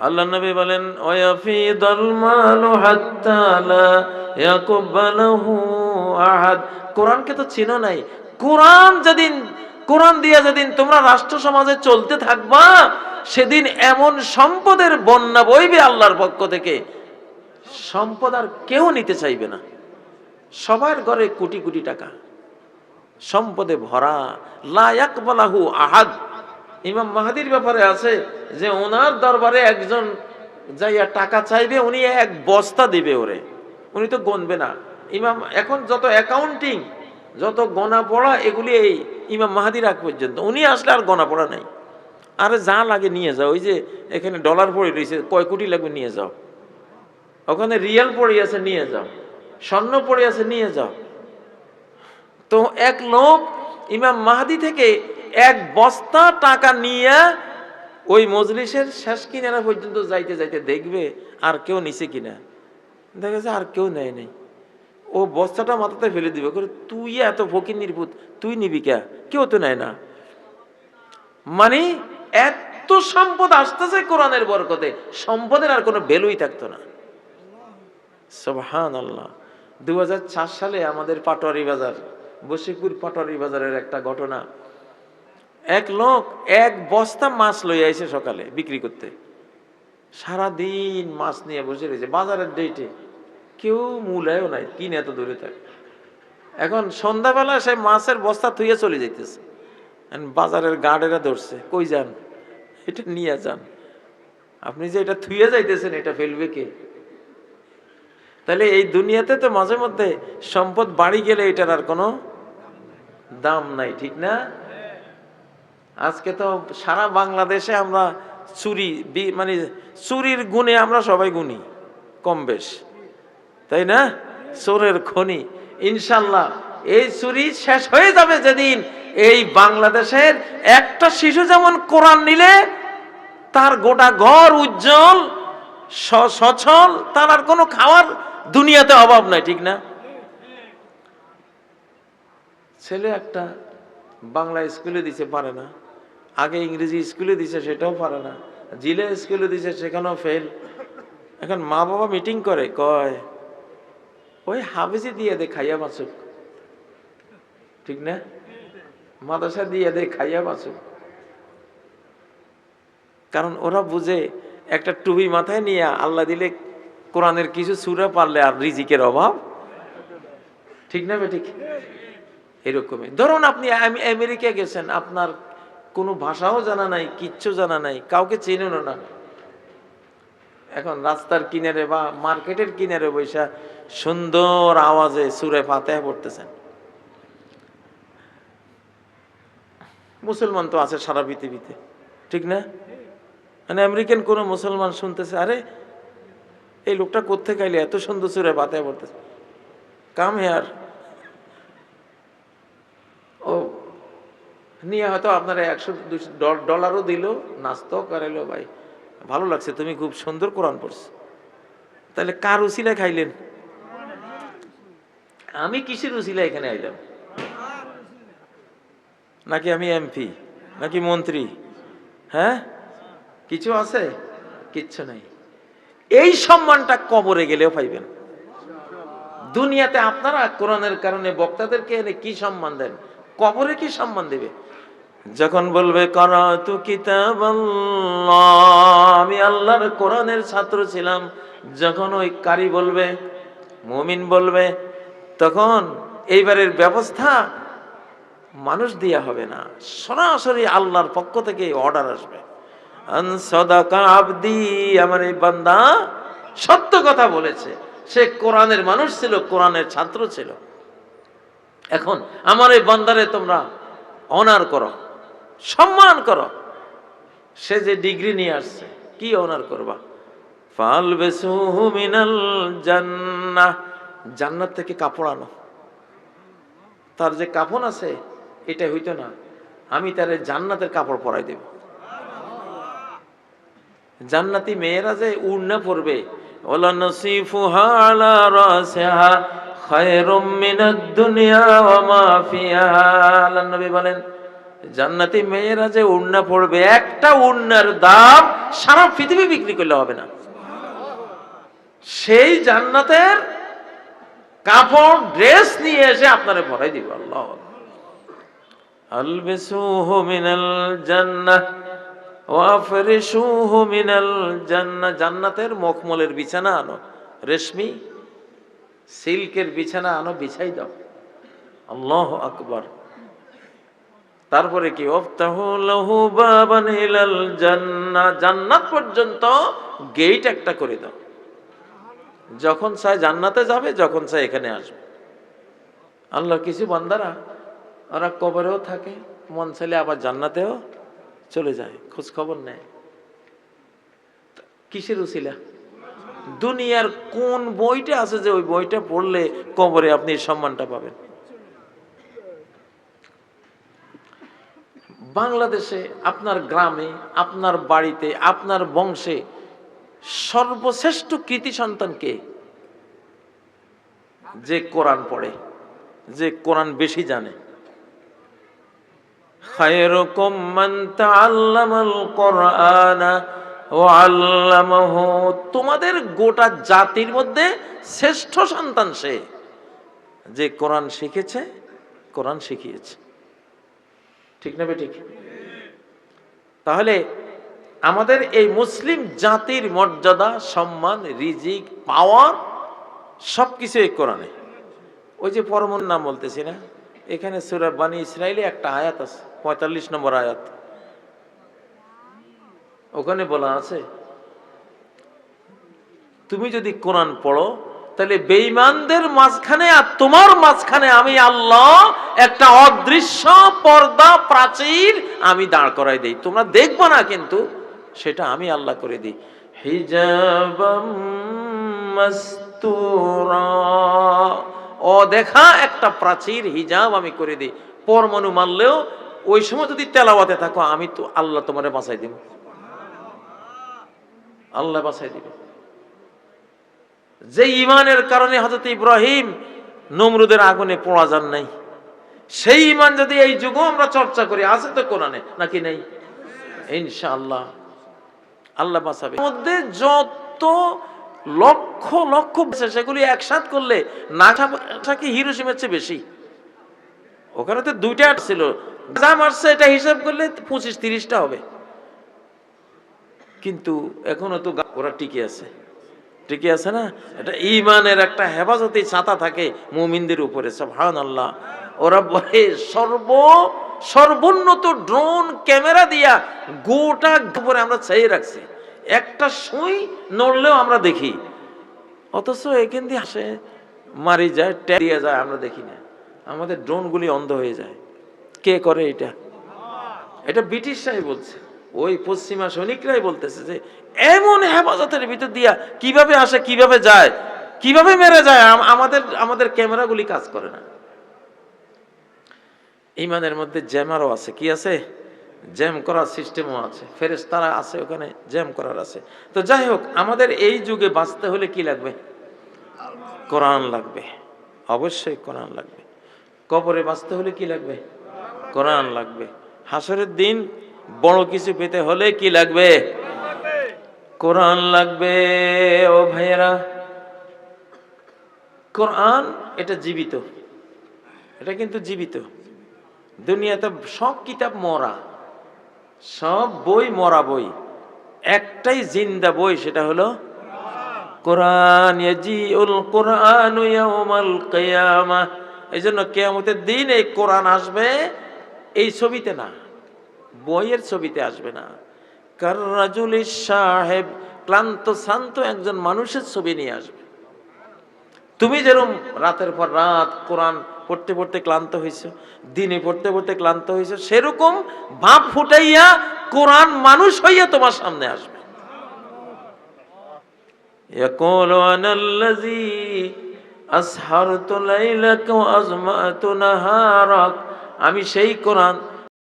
আল্লাহ নবী বলেন ওয়াফিদাল মালু হাত্তা লা ইয়াকবালহু আহাদ। কোরআনকে তো চিনো নাই। কোরআন দিয়া যেদিন তোমরা রাষ্ট্র সমাজে চলতে থাকবা, সেদিন এমন সম্পদের বন্যা বইবে আল্লাহর পক্ষ থেকে, সম্পদ আর কেউ নিতে চাইবে না। সবার ঘরে কোটি কোটি টাকা, সম্পদে ভরা, লা ইয়াকবালহু আহাদ। ইমাম মাহদির ব্যাপারে আছে যে ওনার দরবারে একজন যাইয়া টাকা চাইবে, উনি এক বস্তা দিবে ওরে, উনি তো গণবে না। ইমাম এখন যত অ্যাকাউন্টিং, যত গণা পড়া, এগুলি এই ইমাম মাহদির আগ পর্যন্ত। উনি আসলে আর গণা পড়া নাই। আরে যা লাগে নিয়ে যাও, ওই যে এখানে ডলার পড়ে রয়েছে, কয় কোটি লাগবে নিয়ে যাও, ওখানে রিয়াল পড়ে আছে নিয়ে যাও, স্বর্ণ পড়ে আছে নিয়ে যাও। তো এক লোক ইমাম মাহদি থেকে এক বস্তা টাকা নিয়ে ওই মজলিসের শেষ কিনারা পর্যন্ত যাইতে যাইতে দেখবে আর কেউ নিছে কিনা, দেখেছে আর কেউ নেয় নাই। ও বস্তাটা মাথাতে ফেলে দিবে, করে তুই এত ফকির নির্ভূত, তুই নিবি কে, কেউ তো নেয় না। মানে এত সম্পদ আসতেছে কোরআনের বরকতে, সম্পদের আর কোনো ভ্যালুই থাকতো না। সুবহানাল্লাহ। 2004 সালে আমাদের পাটোয়ারি বাজার, বশিকপুর পাটোয়ারি বাজারের একটা ঘটনা। এক লোক এক বস্তা মাছ লইয়া আইছে সকালে বিক্রি করতে, সারাদিন মাছ নিয়ে বসে রয়েছে বাজারের ডেটে, কেউ মূলায়ও নাই, কিনে এত দূরে থাকে। এখন সন্ধ্যাবেলা সে মাছের বস্তা থুইয়া চলে যাইতেছে, বাজারের গার্ডেরা ধরছে, কই যান, এটা নিয়ে যান, আপনি যে এটা থুইয়া যাইতেছেন এটা ফেলবে কে? তাহলে এই দুনিয়াতে তো মাঝে মধ্যে সম্পদ বাড়ি গেলে এটার আর কোনো দাম নাই, ঠিক না? আজকে তো সারা বাংলাদেশে আমরা চুরি, মানে চুরির গুণে আমরা সবাই গুণী কম বেশ, তাই না? চোরের খনি। ইনশাল্লাহ এই চুরি শেষ হয়ে যাবে যেদিন এই বাংলাদেশের একটা শিশু যেমন কোরআন নিলে তার গোটা ঘর উজ্জ্বল সচ্ছল, তার আর কোনো খাওয়ার দুনিয়াতে অভাব নাই, ঠিক না? ছেলে একটা বাংলা স্কুলে দিছে, পারে না। আগে ইংরেজি স্কুলে দিছে, সেটাও পারে না। জিলে স্কুলে দিছে, সেখানেও ফেল। এখন মা বাবা মিটিং করে, কয় ওই হাফেজি দিয়ে দে খাইয়া বাঁচুক, ঠিক না? মাদ্রাসা দিয়ে দে খাইয়া বাঁচুক। কারণ ওরা বুঝে একটা টুপি মাথায় নিয়ে আল্লাহ দিলে কোরআনের কিছু সূরা পারলে আর রিজিকের অভাব, ঠিক না বেঠিক? এরকমই ধরুন আপনি আমেরিকা গেছেন, আপনার কোনো ভাষাও জানা নাই, কিচ্ছু জানা নাই, কাউকে চেনেন না। এখন রাস্তার কিনারে বা মার্কেটের কিনারে বৈশা সুন্দর আওয়াজে সূরা ফাতিহা পড়তেছেন। মুসলমান তো আছে সারা পৃথিবীতে, ঠিক না? মানে আমেরিকান কোনো মুসলমান শুনতেছে, আরে এই লোকটা কোত্থেকে আইলে এত সুন্দর সূরা ফাতিহা পড়তেছে, কাম হেয়ার। ও নিয়ে হয়তো আপনারা $100-200 দিল, নাস্তা করাইলো, ভাই ভালো লাগছে, তুমি খুব সুন্দর কোরআন পড়ছো। তাহলে কার উসিলায় খাইলেন? আমি কিসের উসিলায় এখানে আইলাম? নাকি আমি এমপি, নাকি মন্ত্রী? হ্যাঁ, কিছু আছে? কিচ্ছু নাই। এই সম্মানটা কবরে গেলেও পাইবেন। দুনিয়াতে আপনারা কোরআনের কারণে বক্তাদেরকে এনে কি সম্মান দেন, কবরে কি সম্মান দেবে? যখন বলবে কারাতু কিতাবাল্লাহ, আমি আল্লাহর কোরআনের ছাত্র ছিলাম, যখন ওই কারি বলবে, মুমিন বলবে, তখন এইবারের ব্যবস্থা মানুষ দিয়া হবে না, সরাসরি আল্লাহর পক্ষ থেকে অর্ডার আসবে। আন সাদাকা আবদি, আমার এই বান্দা সত্য কথা বলেছে, সে কোরআনের মানুষ ছিল, কোরআনের ছাত্র ছিল। এখন আমার এই বান্দারে তোমরা অনার করো, সম্মান করো। সে যে ডিগ্রি নিয়ে আসছে, কি অনার করবা? ফালবিসুহু মিনাল জান্নাহ, জান্নাত থেকে কাপড় আনো। তার যে কাফন আছে এটা হইতো না, আমি তার জান্নাতের কাপড় পরাই দেব। জান্নাতি মেয়েরা যে উড়না পরবে, ওয়ালা নাসিফুহা আলা রাসিহা খায়রুম মিনাদ দুনিয়া ওয়া মা ফিহা। আল্লাহর নবী বলেন, জান্নাতি মেয়েরা যে ওড়না পড়বে, একটা ওড়নার দাম সারা পৃথিবী বিক্রি করলে হবে না। সেই জান্নাতের কাপড় ড্রেস নিয়ে এসে আপনারে পরাই দিব। আল্লাহ আলবিসুহু মিনাল জান্নাহ ওয়া ফরিশুহু মিনাল জান্নাহ, জান্নাতের মখমলের বিছানা আনো, রেশমি সিল্কের বিছানা আনো, বিছাই দাও। আল্লাহু আকবার। তারপরে কি, ওফতাহু লাহু বাবান ইলাল জান্নাহ, জান্নাত পর্যন্ত গেট একটা করে দাও। যখন চায় জান্নাতে যাবে, যখন চায় এখানে আসবে। আল্লাহর কিছু বান্দারা ওরা কবরেও থাকে, মন চাইলে আবার জান্নাতেও চলে যায়, খোঁজ খবর নেয়। কিসের উসিলা? দুনিয়ার কোন বইটা আছে যে ওই বইটা পড়লে কবরে আপনি সম্মানটা পাবেন? বাংলাদেশে আপনার গ্রামে, আপনার বাড়িতে, আপনার বংশে সর্বশ্রেষ্ঠ কৃতি সন্তান কে? যে কোরআন পড়ে, যে কোরআন বেশি জানে। খায়রুকুম মান তাআল্লামাল কুরআনা ওয়া আল্লামাহু, তোমাদের গোটা জাতির মধ্যে শ্রেষ্ঠ সন্তান সে যে কোরআন শিখেছে, কোরআন শিখিয়েছে। ঠিক না বেঠিক? তাহলে আমাদের এই মুসলিম জাতির মর্যাদা, সম্মান, রিজিক, পাওয়ার সবকিছু এই কোরআনে। ওই যে পরমর নাম বলতেছি না, এখানে সূরা বানী ইসরাঈলে একটা আয়াত আছে, 45 নম্বর আয়াত। ওখানে বলা আছে, তুমি যদি কোরআন পড়ো তাহলে বেঈমানদের মাঝখানে আর তোমার মাঝখানে আমি আল্লাহ একটা অদৃশ্য পর্দা, প্রাচীর আমি দাঁড় করাই দেই। তোমরা দেখবে না, কিন্তু সেটা আমি আল্লাহ করে দিই। হিজাবাম মাসতুরা, অদেখা একটা প্রাচীর, হিজাব আমি করে দিই। পরমাণু মারলেও ওই সময় যদি তেলাওয়াতে থাকো, আমি তো আল্লাহ তোমারে বাঁচাই দিব, আল্লাহ বাঁচাই দিবে। যে ঈমানের কারণে হযরত ইব্রাহিম নমরুদের আগুনে পোড়া যান নাই, সেই ঈমান যদি এই যুগও আমরা চর্চা করি, আছে তো কোরআনে নাকি নেই? ইনশাআল্লাহ আল্লাহ বাঁচাবে। মধ্যে যত লক্ষ লক্ষ সেগুলি একসাথ করলে নাগাসাকি হিরোশিমার চেয়ে বেশি। ওখানে তো 2টা ছিল, যা মারছে এটা হিসাব করলে 25-30টা হবে। কিন্তু এখনো তো ওরা টিকে আছে, টিকে আছে না? এটা ঈমানের একটা হেফাজতি ছাতা থাকে মুমিনদের উপরে, সুবহানাল্লাহ। ওরা বলে সর্বোন্নত ড্রোন ক্যামেরা দিয়া গোটা উপরে আমরা চাই রাখছি, একটা সুই নড়লেও আমরা দেখি, অথচ এখান দিয়ে আসে মারি যায়, টেরিয়ে যায়, আমরা দেখি না। আমাদের ড্রোনগুলি অন্ধ হয়ে যায়। কে করে এটা? এটা ব্রিটিশরাই বলছে, ওই পশ্চিমা সৈনিকরাই বলতেছে যে এমন হেফাজতের ভিতর দিয়া কিভাবে আসে, কিভাবে যায়, কিভাবে মেরে যায়, আমাদের ক্যামেরাগুলি কাজ করে না। ঈমানের মধ্যে জ্যামারও আছে। কি আছে? জ্যাম করার সিস্টেমও আছে, ফেরেশতারা আছে ওখানে, জ্যাম করার আছে। তো যাই হোক, আমাদের এই যুগে বাঁচতে হলে কি লাগবে? কোরআন লাগবে, অবশ্যই কোরআন লাগবে। কবরে বাঁচতে হলে কি লাগবে? কোরআন লাগবে। হাসরের দিন বড় কিছু পেতে হলে কি লাগবে? কোরআন লাগবে। ও ভাইয়েরা, কোরআন এটা জীবিত, এটা কিন্তু জীবিত। দুনিয়াতে সব কিতাব মরা, সব বই মরা বই, একটাই জিন্দা বই, সেটা হলো কোরআন। ইয়াজিউল কুরআনু ইয়াউমাল কিয়ামাহ, এইজন্য কিয়ামতের দিন এই কোরআন আসবে এই ছবিতে না, বইয়ের ছবিতে আসবে না। কার রাজুলিস সাহেব, ক্লান্ত শ্রান্ত একজন মানুষের ছবি নিয়ে আসবে। তুমি যেরকম রাতের পর রাত কোরআন পড়তে পড়তে ক্লান্ত হয়েছ, দিনে পড়তে পড়তে ক্লান্ত হয়েছ, সেরকম ভাব ফুটাইয়া কোরআন মানুষ হইয়া তোমার সামনে আসবে। ইয়াকুলু আনাল্লাযী আসহারতু লাইলাকা ওয়া আজমাতু নাহারাক, আমি সেই কোরআন